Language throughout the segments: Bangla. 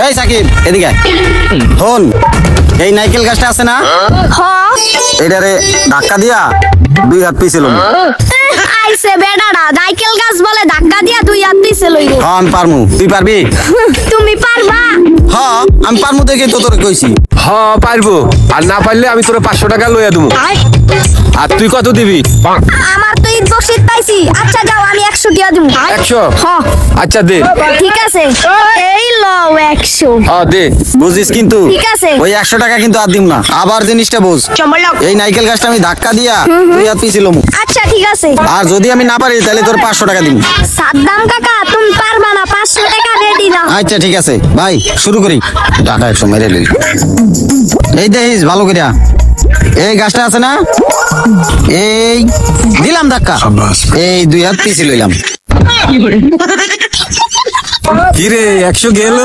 এই সাকিব এদিকে শোন, এই নাইকেল গাছটা আছে না, এটারে ধাক্কা দিয়া 2 হাত পিছে লইব। আইছে বেডাড়া, নাইকেল গাছ বলে ধাক্কা দিয়া 2 হাত পিছে লইব। হ্যাঁ আমি পারমু, তুই পারবি? তুমি পারবা? হ্যাঁ আমি পারমু, দেখে তো তোরে কইছি। হ্যাঁ পারবো, আর না পারলে আমি তোরে 500 টাকা লইয়া দেবো। আর তুই কত দিবি? আমার তো ঈদ বকশিশ পাইছি। আচ্ছা যাও, আমি 100 দিয়া দিমু। 100? হ্যাঁ আচ্ছা দে। ঠিক আছে, এই লও 100। হ্যাঁ দে। বুঝিস কিন্তু ঠিক আছে। ওই 100 টাকা কিন্তু আর দিম না। আবার জিনিসটা বুঝ, এই নাইকেল গাছটা আমি ধাক্কা দিয়া 2 হাত পিছে লমু। আচ্ছা ঠিক আছে। আর যদি আমি না পারি তাহলে তোর 500 টাকা দিমু। সাদ্দাম কাকা তুমি পারবা না, 500 টাকা রেডি নাও। আচ্ছা ঠিক আছে ভাই, শুরু করি। টাকা 100 মেরে লই। এই দেখিস ভালো করিয়া, এই গাছটা আছে না, এই দিলাম ধাক্কা, এই 2 হাত পিছে লইলাম। কি রে 100 গেল?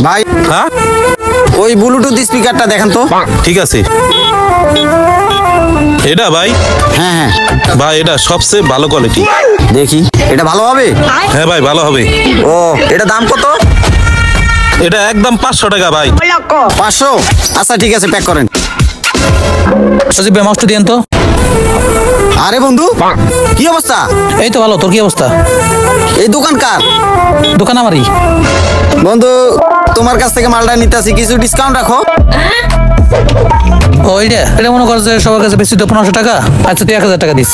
ভাই হ্যাঁ ওই ব্লুটুথ স্পিকারটা দেখেন তো। ঠিক আছে, এটা ভাই? হ্যাঁ হ্যাঁ ভাই এটা সবচেয়ে ভালো কোয়ালিটি। দেখি এটা ভালো হবে। হ্যাঁ ভাই ভালো হবে। ও এটা দাম কত? এটা একদম 500 টাকা ভাই। 500? আচ্ছা ঠিক আছে, প্যাক করেন। সজীব ভাই মাউসটা দিয়েন তো। আরে বন্ধু কি অবস্থা? এই তো ভালো, তোর কি অবস্থা? এই দোকান কার? দোকান আমারই। বন্ধু তোমার কাছ থেকে মালটা নিতেছি, কিছু ডিসকাউন্ট রাখো। ও এটা মনে কর যে সবার কাছে বেশি তো 1500 টাকা। আচ্ছা তুই 1000 টাকা দিস।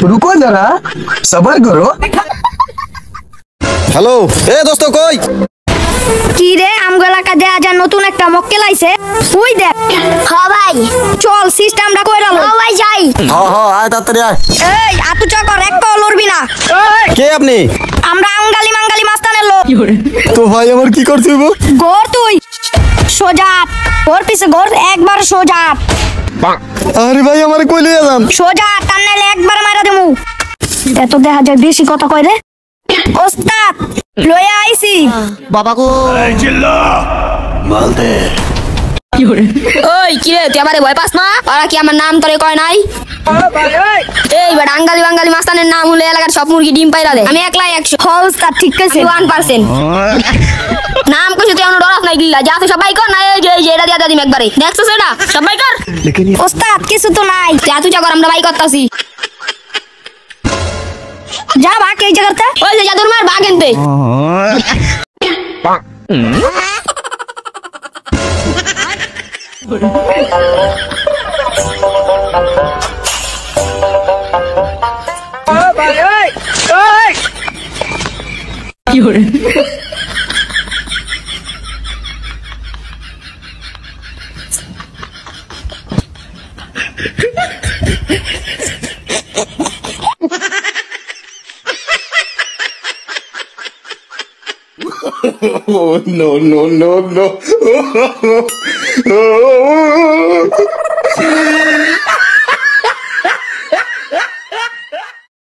রুকো যারা, সবার করো। হ্যালো এ দোস্ত কই? কি রে, আমগো এলাকা দেয়া যা নতুন একটা মক্কেল আইছে, ওই দেখ। হ্যাঁ ভাই চল, সিস্টেমটা কইরা লও। ভাই যাই। হ্যাঁ হ্যাঁ আয় তাড়াতাড়ি আয়। এই আতু চকর এক কল লড়বি না। কে আপনি? আমরা আঙ্গালি মাঙ্গালি মাস্তানের লোক। তো ভাই আমার কি করতে হইব? গোর তুই সোজা, গোর পিছে গোর, একবার সোজা। আরে ভাই আমার কই লইয়া যান? সোজা টান নাইলে একবার মারা দেমু। এত দেখা যায় বেশি কথা কয় রে। ওস্তাদ লইয়া আইছি। বাবা গো ওই কি রে, তুই আমারে ভয় পাস না? ওরা কি আমার নাম তোরে কয় নাই? এই বেটা আঙ্গালি বাঙ্গালি মাস্তানের নাম হলে এলাকার সব মুরগি ডিম পাইরা দে। আমি একলাই 100। হ্যাঁ ওস্তাদ ঠিক কইছে। 1% নাম কইছে তুই আমার ডরাস নাই গিলা। যা তুই সবাই কর না, এই যে এটা দিয়া দিম একবারে। দেখছস এটা? সবাই কর। ওস্তাদ কিছু তো নাই। যা তুই কর, আমরা বাই করতাছি। যা ভাগ এই জায়গাতে। ওই যে জাদুর মার বাগ এনতে। Oh, no, no, no, no.